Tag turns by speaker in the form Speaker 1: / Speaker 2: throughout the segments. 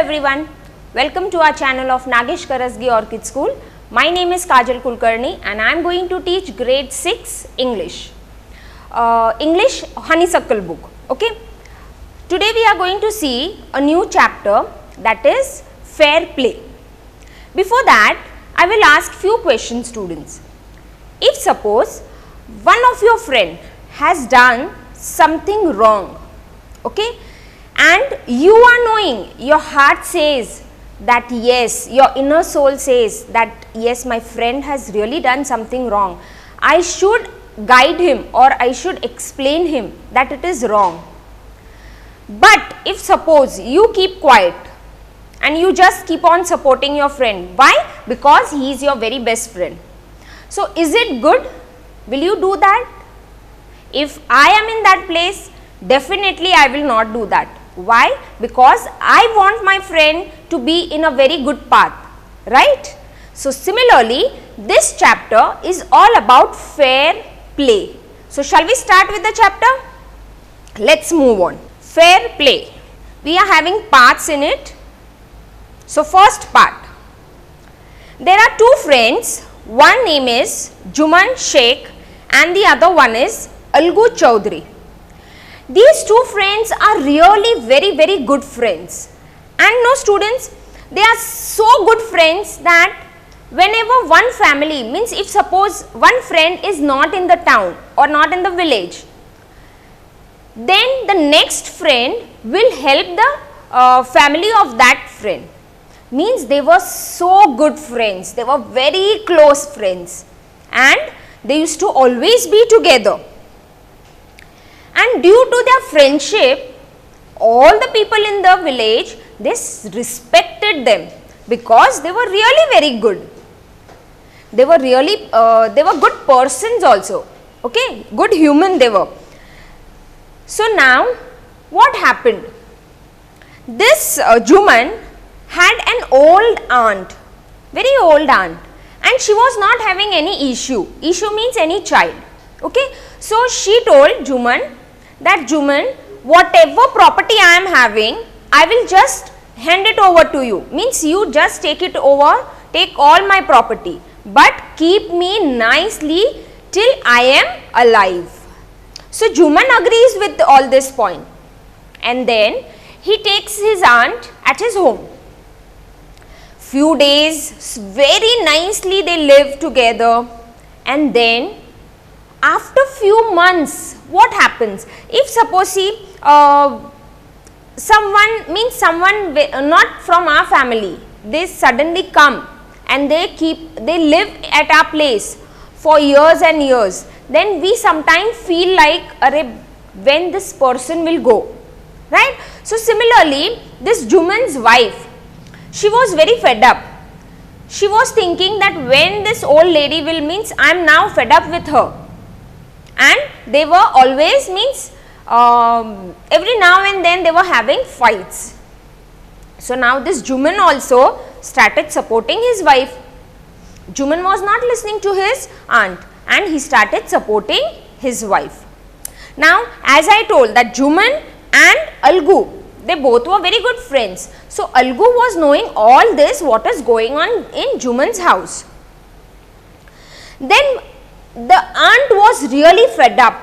Speaker 1: everyone, welcome to our channel of Nagesh Karasgi Orchid School. My name is Kajal Kulkarni and I am going to teach grade 6 English. English honeysuckle book. Okay. Today we are going to see a new chapter, that is fair play. Before that, I will ask few questions, students. If suppose one of your friend has done something wrong, okay, and you are knowing, your heart says that yes, your inner soul says that yes, my friend has really done something wrong, I should guide him or I should explain him that it is wrong. But if suppose you keep quiet and you just keep on supporting your friend, why? Because he is your very best friend. So is it good? Will you do that? If I am in that place, definitely I will not do that. Why? Because I want my friend to be in a very good path, right? So similarly, this chapter is all about fair play. So shall we start with the chapter? Let's move on. Fair play. We are having parts in it. So first part. There are two friends. One name is Juman Sheikh and the other one is Algu Chaudhary. These two friends are really very good friends, and no students, they are so good friends that whenever one family, means if suppose one friend is not in the town or not in the village, then the next friend will help the family of that friend. Means they were so good friends, they were very close friends and they used to always be together. And due to their friendship, all the people in the village, they respected them because they were really very good. They were really, they were good persons also, okay, good human they were. So now, what happened? This Juman had an old aunt, very old aunt, and she was not having any issue. Issue means any child, okay. So she told Juman that Juman, whatever property I am having, I will just hand it over to you. Means you just take it over, take all my property, but keep me nicely till I am alive. So Juman agrees with all this point, and then he takes his aunt at his home. Few days very nicely they live together, and then after few months, what happens? If suppose someone not from our family, they suddenly come and they live at our place for years and years, then we sometimes feel like when this person will go, right? So similarly, this Juman's wife, she was very fed up. She was thinking that when this old lady will, means I am now fed up with her. And they were always, means every now and then they were having fights. So now this Juman also started supporting his wife. Juman was not listening to his aunt and he started supporting his wife. Now as I told that Juman and Algu, they both were very good friends. So Algu was knowing all this, what is going on in Juman's house. Then the aunt was really fed up.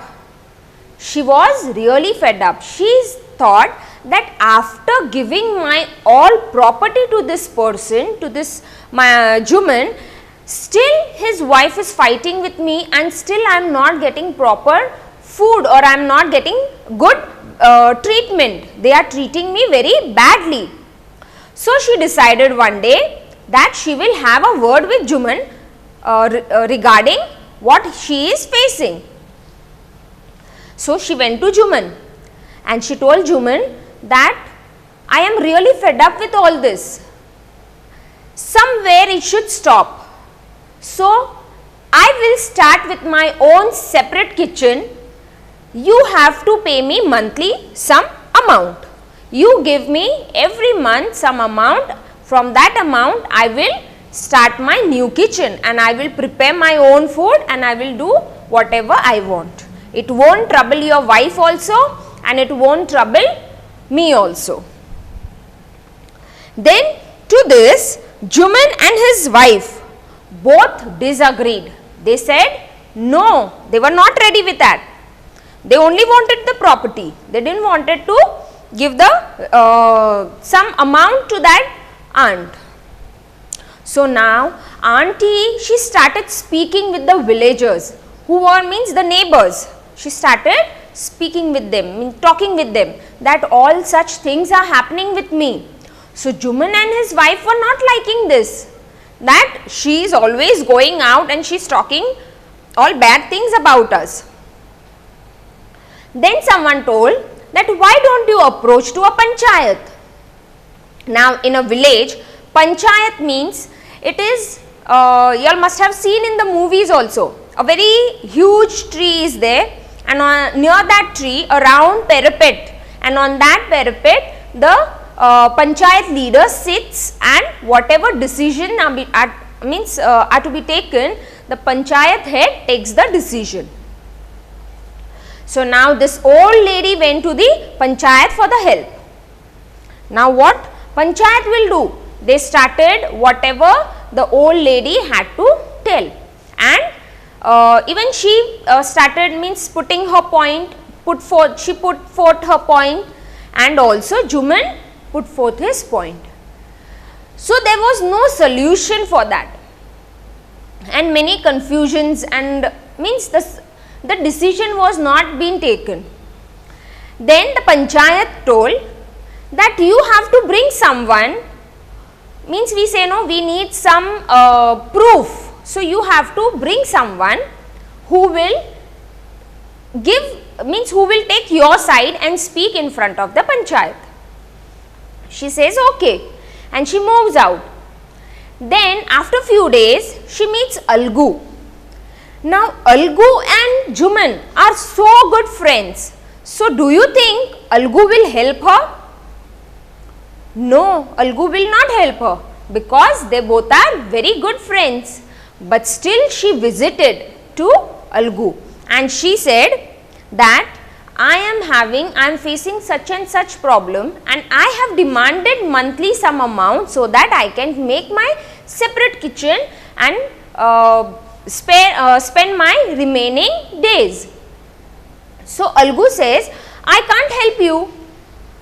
Speaker 1: She was really fed up. She thought that after giving my all property to this person, to this my Juman, still his wife is fighting with me and still I am not getting proper food or I am not getting good treatment. They are treating me very badly. So she decided one day that she will have a word with Juman regarding what she is facing. So she went to Juman and she told Juman that I am really fed up with all this. Somewhere it should stop. So I will start with my own separate kitchen. You have to pay me monthly some amount. You give me every month some amount. From that amount I will start my new kitchen and I will prepare my own food and I will do whatever I want. It won't trouble your wife also and it won't trouble me also. Then to this, Juman and his wife both disagreed. They said no, they were not ready with that. They only wanted the property. They didn't wanted to give the some amount to that aunt. So now auntie, she started speaking with the villagers, who were means the neighbors. She started speaking with them, talking with them, that all such things are happening with me. So Juman and his wife were not liking this, that she is always going out and she is talking all bad things about us. Then someone told that why don't you approach to a panchayat? Now in a village, panchayat means it is, you all must have seen in the movies also, a very huge tree is there, and near that tree a round parapet, and on that parapet the panchayat leader sits, and whatever decision are to be taken, the panchayat head takes the decision. So now this old lady went to the panchayat for the help. Now what panchayat will do? They started whatever the old lady had to tell, and even she started means putting her point, she put forth her point, and also Juman put forth his point. So there was no solution for that, and many confusions, and means the decision was not being taken. Then the panchayat told that you have to bring someone, means we say no, we need some proof. So you have to bring someone who will give, means who will take your side and speak in front of the panchayat. She says okay, and she moves out. Then after few days she meets Algu. Now Algu and Juman are so good friends. So do you think Algu will help her? No, Algu will not help her, because they both are very good friends. But still she visited to Algu, and she said that I am facing such and such problem, and I have demanded monthly some amount so that I can make my separate kitchen and spend my remaining days. So Algu says, I can't help you.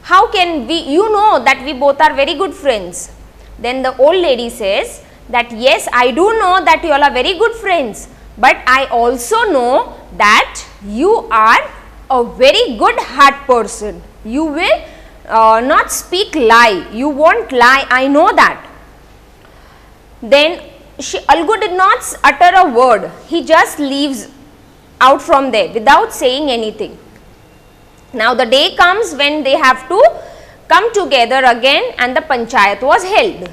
Speaker 1: How can we, you know that we both are very good friends. Then the old lady says that yes, I do know that you all are very good friends, but I also know that you are a very good heart person. You will not speak lie, you won't lie, I know that. Then Algu did not utter a word, he just leaves out from there without saying anything. Now the day comes when they have to come together again, and the panchayat was held.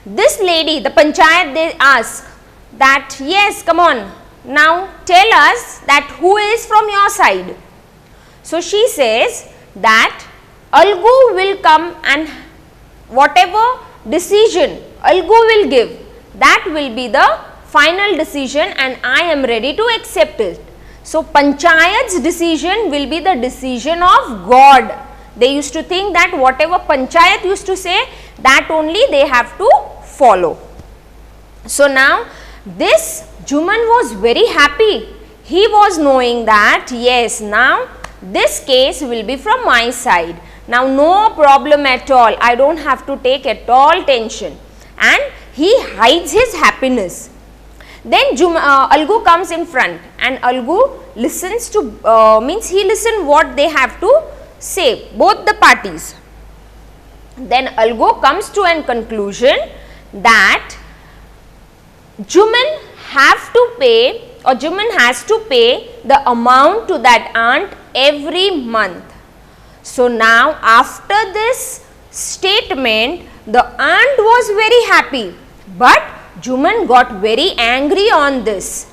Speaker 1: This lady, the panchayat, they ask that yes, come on, now tell us that who is from your side. So she says that Algu will come, and whatever decision Algu will give, that will be the final decision, and I am ready to accept it. So panchayat's decision will be the decision of God. They used to think that whatever panchayat used to say, that only they have to follow. So now this Juman was very happy. He was knowing that yes, now this case will be from my side. Now no problem at all, I don't have to take at all tension, and he hides his happiness. Then Algu comes in front, and Algu listens to, means he listens what they have to say, both the parties. Then Algu comes to a conclusion that Juman have to pay, or Juman has to pay the amount to that aunt every month. So now after this statement, the aunt was very happy, but Juman got very angry on this,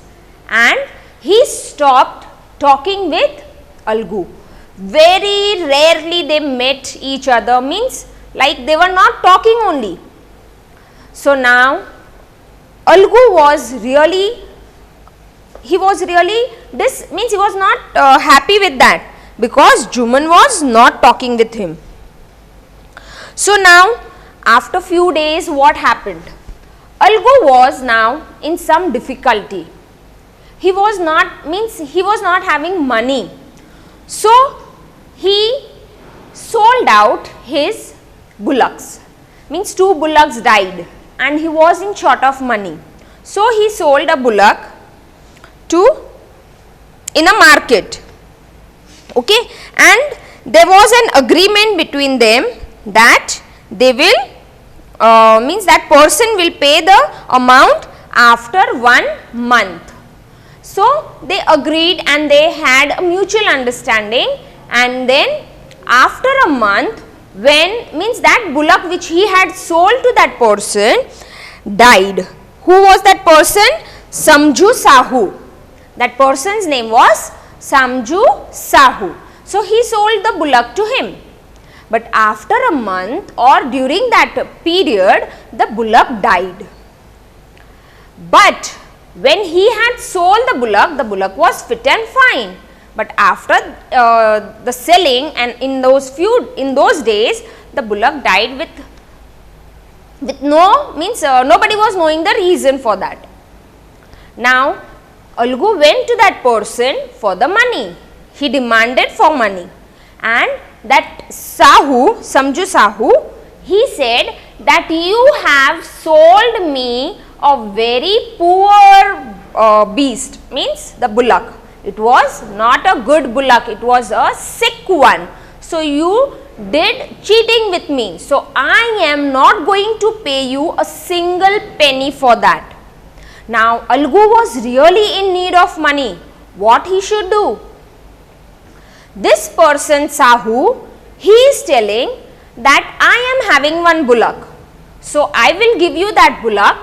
Speaker 1: and he stopped talking with Algu. Very rarely they met each other, means like they were not talking only. So now Algu was really, he was not happy with that, because Juman was not talking with him. So now after few days what happened? Algu was now in some difficulty. He was not having money. So he sold out his bullocks. Means 2 bullocks died and he was in short of money. So he sold a bullock in a market. Okay, and there was an agreement between them that they will that person will pay the amount after 1 month. So they agreed and they had a mutual understanding, and then after a month, when that bullock which he had sold to that person died. Who was that person? Samju Sahu. That person's name was Samju Sahu. So he sold the bullock to him. But after a month or during that period, the bullock died. But when he had sold the bullock was fit and fine. But after the selling and in those days, the bullock died with nobody was knowing the reason for that. Now Algu went to that person for the money. He demanded for money, and that Samju Sahu, he said that you have sold me a very poor beast, means the bullock. It was not a good bullock, it was a sick one. So you did cheating with me. So I am not going to pay you a single penny for that. Now Algu was really in need of money. What he should do? This person Sahu, he is telling that I am having 1 bullock. So I will give you that bullock.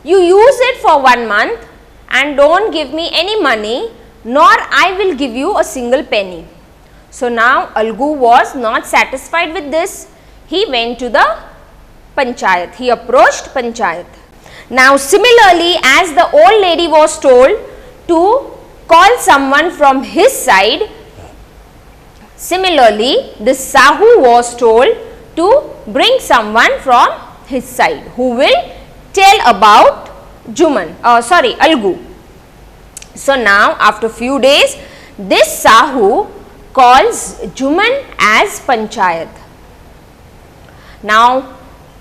Speaker 1: You use it for 1 month and don't give me any money, nor I will give you a single penny. So now Algu was not satisfied with this. He went to the Panchayat. He approached Panchayat. Now similarly, as the old lady was told to call someone from his side, similarly this Sahu was told to bring someone from his side who will tell about Algu. So now after few days, this Sahu calls Juman as Panchayat. Now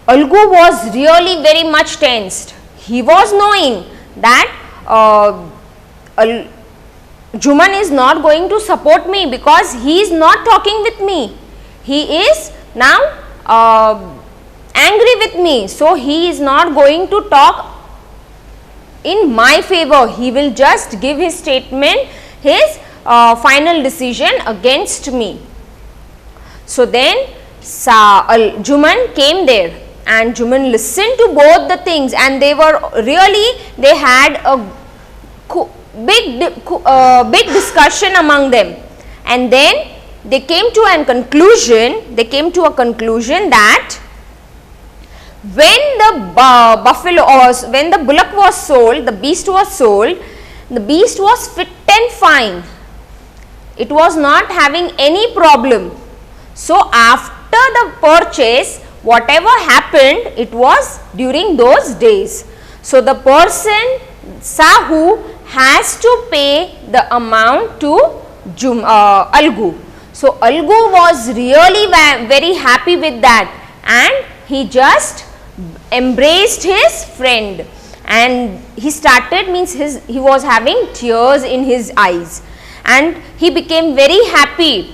Speaker 1: Algu was really very much tensed. He was knowing that Juman is not going to support me because he is not talking with me. He is now angry with me. So he is not going to talk in my favor. He will just give his statement, his final decision against me. So then Juman came there, and Juman listened to both the things, and they had a big discussion among them, and then they came to a conclusion that when the bullock was sold, the beast was fit and fine. It was not having any problem. So after the purchase, whatever happened, it was during those days. So the person Sahu has to pay the amount to Algu. So Algu was really very happy with that, and he just embraced his friend, and he was having tears in his eyes, and he became very happy.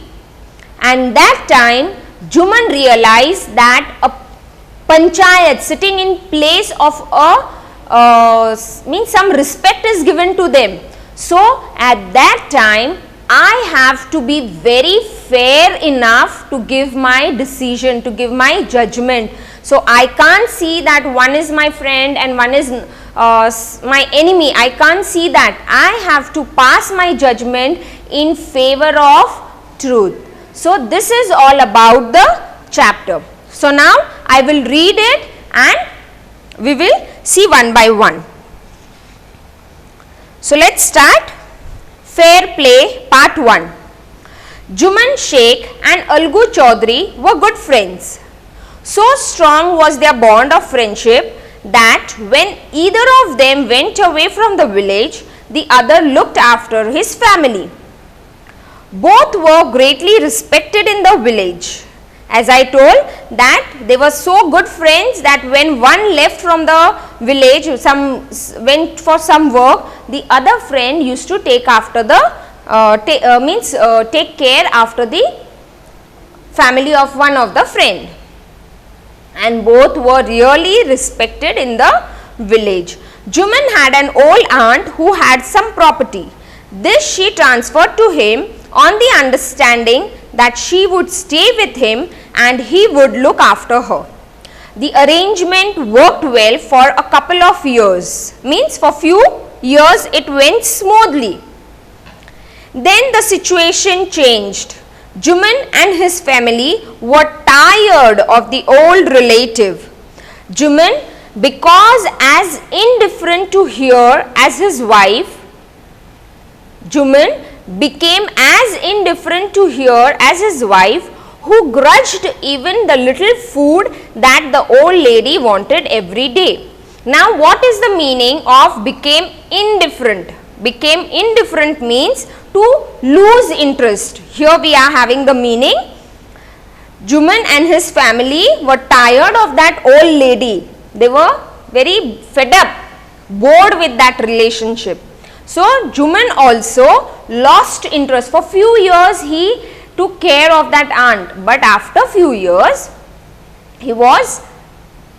Speaker 1: And that time Juman realized that a panchayat sitting in place of some respect is given to them. So at that time I have to be very fair enough to give my decision, to give my judgment. So I can't see that one is my friend and one is my enemy. I can't see that. I have to pass my judgment in favor of truth. So this is all about the chapter. So now I will read it and we will see one by one. So let's start. Fair Play Part 1. Juman Sheikh and Algu Chaudhary were good friends. So strong was their bond of friendship that when either of them went away from the village, the other looked after his family. Both were greatly respected in the village. As I told that they were so good friends that when one left from the village, went for some work, the other friend used to take after the take care after the family of one of the friend, and both were really respected in the village. Juman had an old aunt who had some property. This she transferred to him on the understanding that she would stay with him and he would look after her. The arrangement worked well for a couple of years, means for few years it went smoothly. Then the situation changed. Juman and his family were tired of the old relative. Juman, because as indifferent to her as his wife, Juman became as indifferent to her as his wife, who grudged even the little food that the old lady wanted every day. Now, what is the meaning of became indifferent? Became indifferent means to lose interest. Here we are having the meaning. Juman and his family were tired of that old lady. They were very fed up, bored with that relationship. So, Juman also lost interest. For few years he took care of that aunt, but after few years he was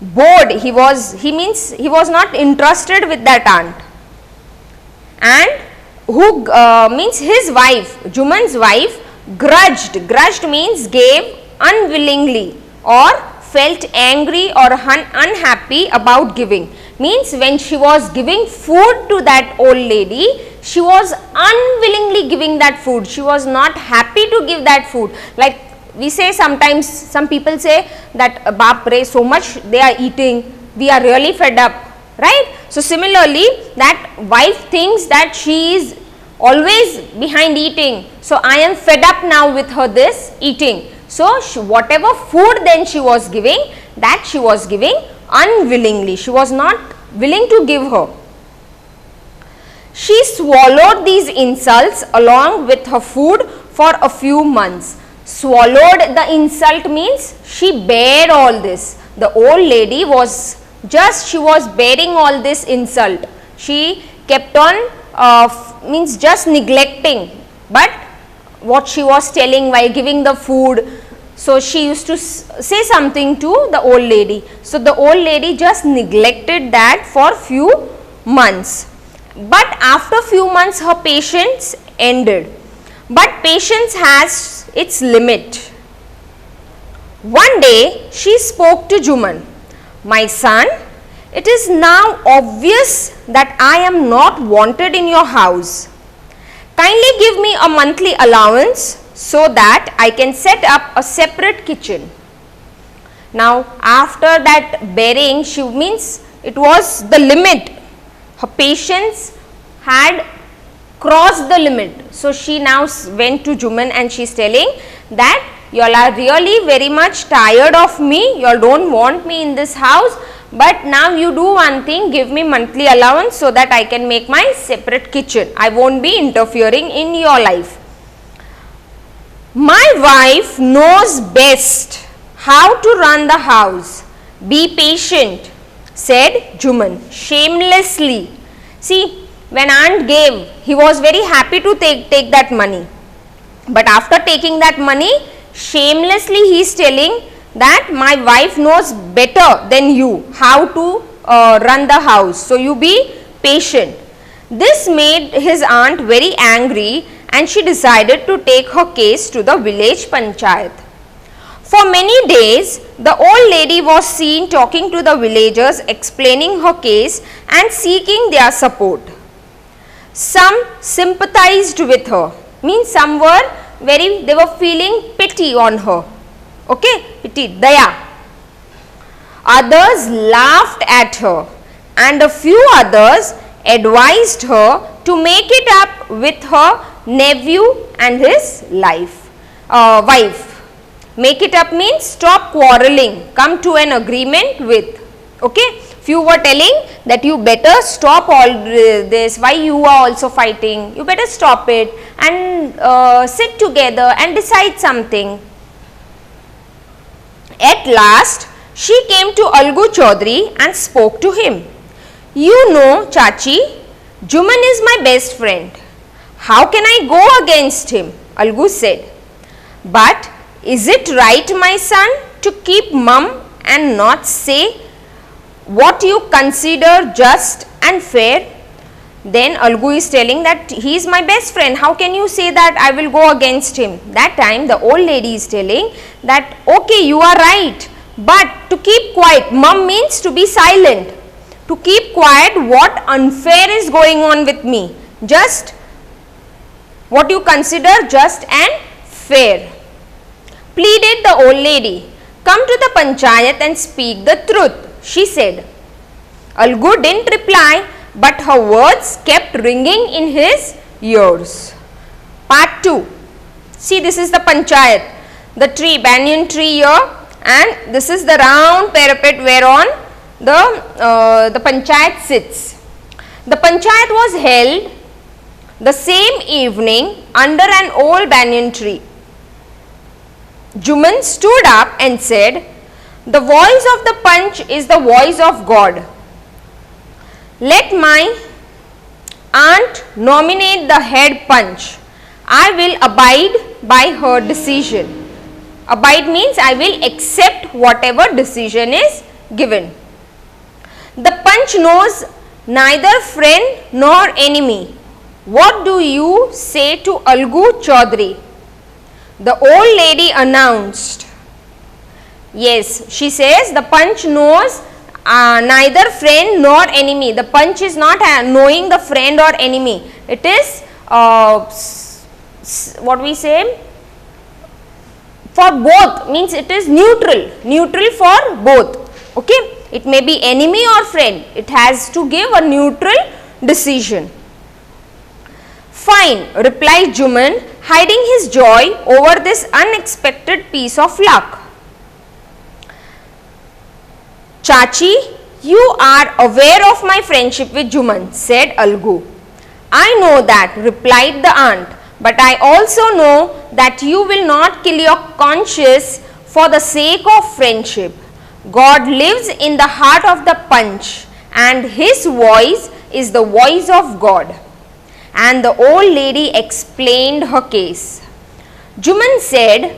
Speaker 1: bored. He was not interested with that aunt. And who means his wife, Juman's wife, grudged means gave unwillingly or felt angry or unhappy about giving. Means when she was giving food to that old lady, she was unwillingly giving that food. She was not happy to give that food. Like we say sometimes, some people say that Baap re, so much they are eating, we are really fed up, right? So similarly, that wife thinks that she is always behind eating. So I am fed up now with her this eating. So whatever food then she was giving, that she was giving unwillingly. She was not willing to give her. She swallowed these insults along with her food for a few months. Swallowed the insult means she bare all this. The old lady was she was bearing all this insult. She kept on means just neglecting, but what she was telling while giving the food, so she used to say something to the old lady. So the old lady just neglected that for few months. But after few months her patience ended. But patience has its limit. One day she spoke to Juman. My son, it is now obvious that I am not wanted in your house. Kindly give me a monthly allowance so that I can set up a separate kitchen. Now after that bearing, she means it was the limit. Her patience had crossed the limit. So she now went to Juman and she is telling that you all are really very much tired of me, you all don't want me in this house, but now you do one thing, give me monthly allowance so that I can make my separate kitchen. I won't be interfering in your life. My wife knows best how to run the house. Be patient, said Juman shamelessly. See, when aunt gave, he was very happy to take that money. But after taking that money, shamelessly he is telling that my wife knows better than you how to run the house. So you be patient. This made his aunt very angry and she decided to take her case to the village panchayat. For many days, the old lady was seen talking to the villagers, explaining her case and seeking their support. Some sympathized with her, means some were they were feeling pity on her. Okay, pity, daya. Others laughed at her and a few others advised her to make it up with her nephew and his wife. Make it up means stop quarreling, come to an agreement with. Okay, if you were telling that you better stop all this, why you are also fighting, you better stop it and sit together and decide something. At last, she came to Algu Chaudhary and spoke to him. You know, Chachi, Juman is my best friend. How can I go against him? Algu said. But is it right, my son, to keep mum and not say what you consider just and fair? Then Algu is telling that he is my best friend. How can you say that I will go against him? That time the old lady is telling that okay, you are right, but to keep quiet, mum means to be silent. To keep quiet, what unfair is going on with me? Just what you consider just and fair. Pleaded the old lady. Come to the panchayat and speak the truth, she said. Algu didn't reply, but her words kept ringing in his ears. Part 2. See, this is the panchayat, the tree, banyan tree here, and this is the round parapet whereon the panchayat sits. The panchayat was held the same evening under an old banyan tree. Juman stood up and said, the voice of the Panch is the voice of God. Let my aunt nominate the head Panch. I will abide by her decision. Abide means I will accept whatever decision is given. The Panch knows neither friend nor enemy. What do you say to Algu Chaudhary? The old lady announced. Yes, she says the Panch knows neither friend nor enemy. The Panch is not knowing the friend or enemy. It is what we say, for both, means it is neutral, neutral for both. Okay, it may be enemy or friend. It has to give a neutral decision. Fine, replied Juman, hiding his joy over this unexpected piece of luck. Chachi, you are aware of my friendship with Juman, said Algu. I know that, replied the aunt, but I also know that you will not kill your conscience for the sake of friendship. God lives in the heart of the Panch, and his voice is the voice of God. And the old lady explained her case. Juman said,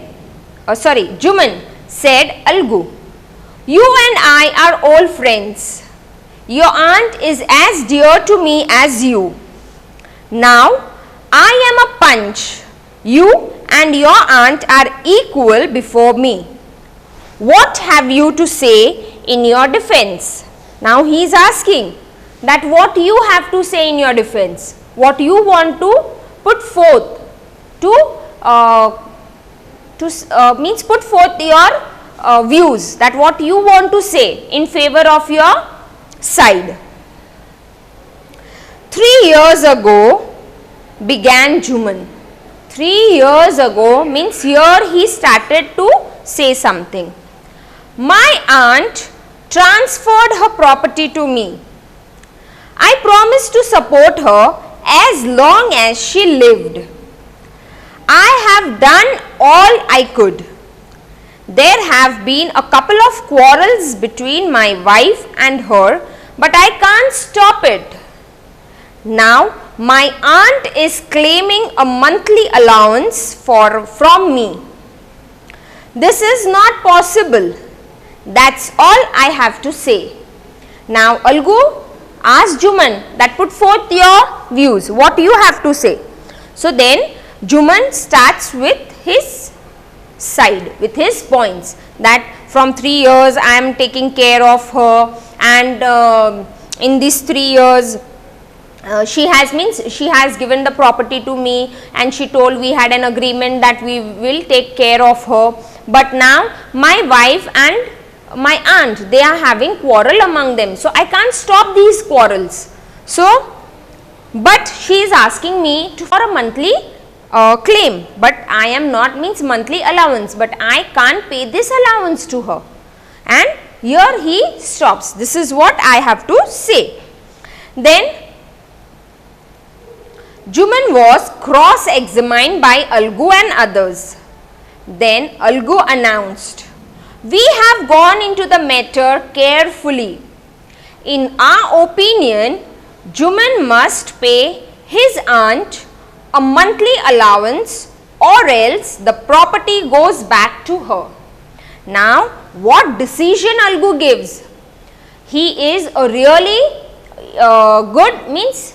Speaker 1: Algu, you and I are old friends. Your aunt is as dear to me as you. Now, I am a Panch. You and your aunt are equal before me. What have you to say in your defense? Now, he is asking that what you have to say in your defense. What you want to put forth means put forth your views, that what you want to say in favor of your side. 3 years ago began Juman. 3 years ago means here he started to say something. My aunt transferred her property to me. I promised to support her as long as she lived. I have done all I could. There have been a couple of quarrels between my wife and her, but I can't stop it. Now, my aunt is claiming a monthly allowance from me. This is not possible. That's all I have to say. Now, Algu, ask Juman that put forth your views, what you have to say. So, then Juman starts with his side, with his points, that from 3 years I am taking care of her, and in these 3 years she has given the property to me, and she told we had an agreement that we will take care of her, but now my wife and my aunt, they are having quarrel among them, so I can't stop these quarrels. So, but she is asking me for a monthly claim, but I am not means monthly allowance, but I can't pay this allowance to her. And here he stops. This is what I have to say. Then Juman was cross-examined by Algu and others. Then Algu announced, "We have gone into the matter carefully. In our opinion, Juman must pay his aunt a monthly allowance or else the property goes back to her." Now, what decision Algu gives? He is a really good, means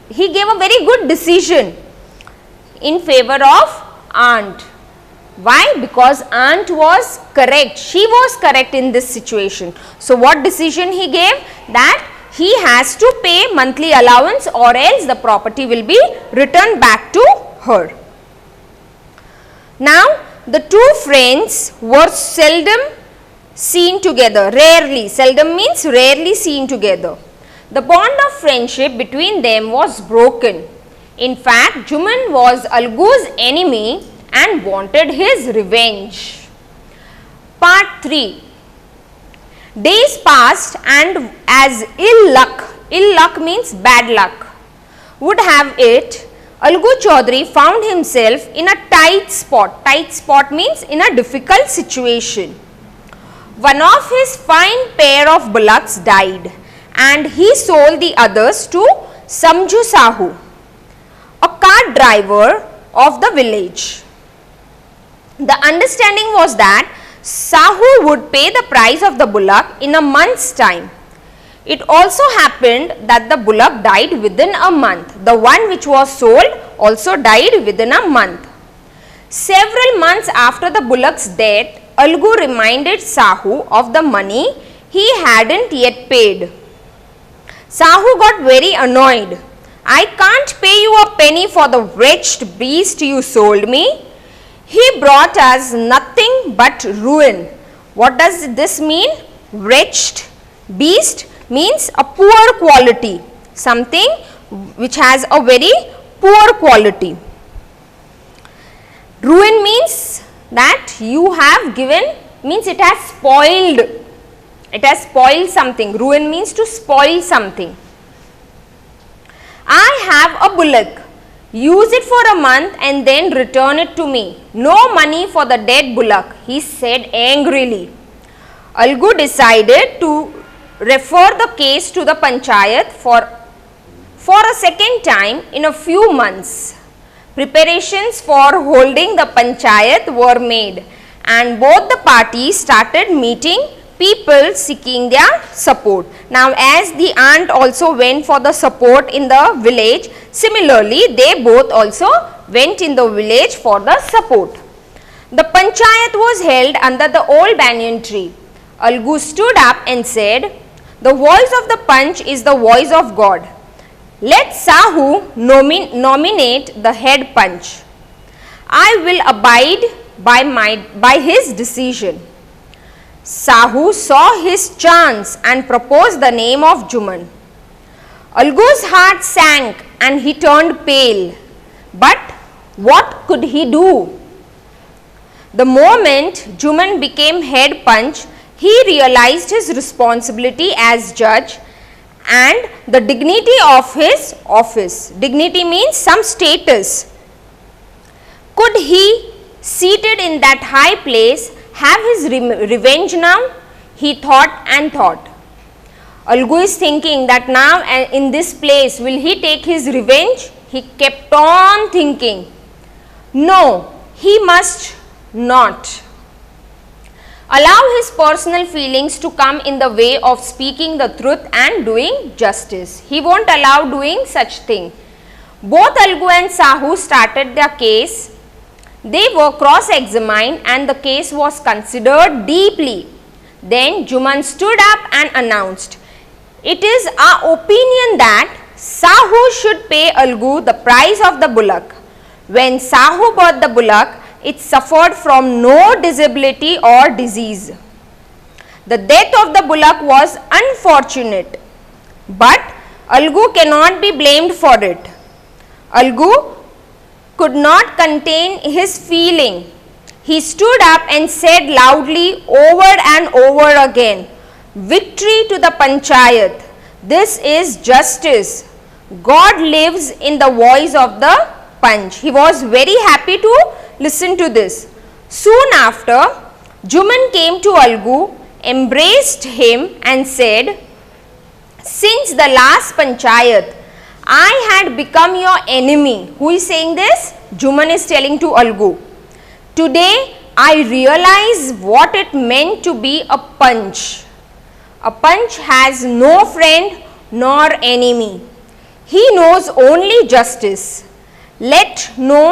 Speaker 1: he gave a very good decision in favor of aunt. Why? Because aunt was correct. She was correct in this situation. So, what decision he gave? That he has to pay monthly allowance or else the property will be returned back to her. Now, the two friends were seldom seen together, rarely. Seldom means rarely seen together. The bond of friendship between them was broken. In fact, Juman was Algu's enemy and wanted his revenge. Part 3. Days passed and as ill luck means bad luck, would have it, Algu Chaudhary found himself in a tight spot. Tight spot means in a difficult situation. One of his fine pair of bullocks died and he sold the others to Samju Sahu, a cart driver of the village. The understanding was that Sahu would pay the price of the bullock in a month's time. It also happened that the bullock died within a month. The one which was sold also died within a month. Several months after the bullock's death, Algu reminded Sahu of the money he hadn't yet paid. Sahu got very annoyed. "I can't pay you a penny for the wretched beast you sold me. He brought us nothing but ruin." What does this mean? Wretched beast means a poor quality, something which has a very poor quality. Ruin means that you have given, means it has spoiled. It has spoiled something. Ruin means to spoil something. "I have a bullock. Use it for a month and then return it to me. No money for the dead bullock," he said angrily. Algu decided to refer the case to the panchayat for a second time in a few months. Preparations for holding the panchayat were made and both the parties started meeting people seeking their support. Now, as the aunt also went for the support in the village, similarly they both also went in the village for the support. The panchayat was held under the old banyan tree. Algu stood up and said, "The voice of the panch is the voice of God. Let Sahu nominate the head panch. I will abide by his decision." Sahu saw his chance and proposed the name of Juman. Algu's heart sank and he turned pale. But what could he do? The moment Juman became head panch, he realized his responsibility as judge and the dignity of his office. Dignity means some status. Could he, seated in that high place, have his revenge now? He thought and thought. Algu is thinking that now in this place will he take his revenge? He kept on thinking. No, he must not allow his personal feelings to come in the way of speaking the truth and doing justice. He won't allow doing such thing. Both Algu and Sahu started their case. They were cross-examined and the case was considered deeply. Then Juman stood up and announced, "It is our opinion that Sahu should pay Algu the price of the bullock. When Sahu bought the bullock, it suffered from no disability or disease. The death of the bullock was unfortunate, but Algu cannot be blamed for it. Algu could not contain his feeling. He stood up and said loudly over and over again, "Victory to the Panchayat. This is justice. God lives in the voice of the Panch." He was very happy to listen to this. Soon after, Juman came to Algu, embraced him and said, "Since the last Panchayat, I had become your enemy." Who is saying this? Juman is telling to Algu. "Today I realize what it meant to be a Panch. A Panch has no friend nor enemy. He knows only justice. Let no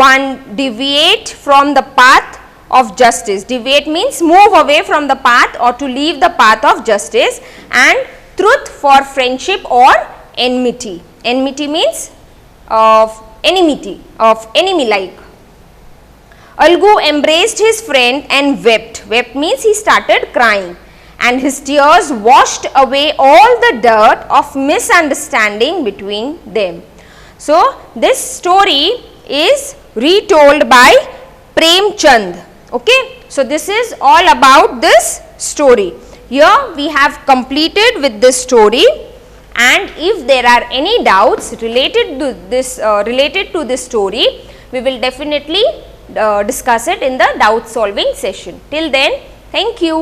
Speaker 1: one deviate from the path of justice." Deviate means move away from the path or to leave the path of justice, and truth for friendship or enmity. Enmity means of enemy like. Algu embraced his friend and wept. Wept means he started crying, and his tears washed away all the dirt of misunderstanding between them. So, this story is retold by Prem Chand. Okay. So, this is all about this story. Here we have completed with this story, and if there are any doubts related to this story, we will definitely discuss it in the doubt solving session. Till then, thank you.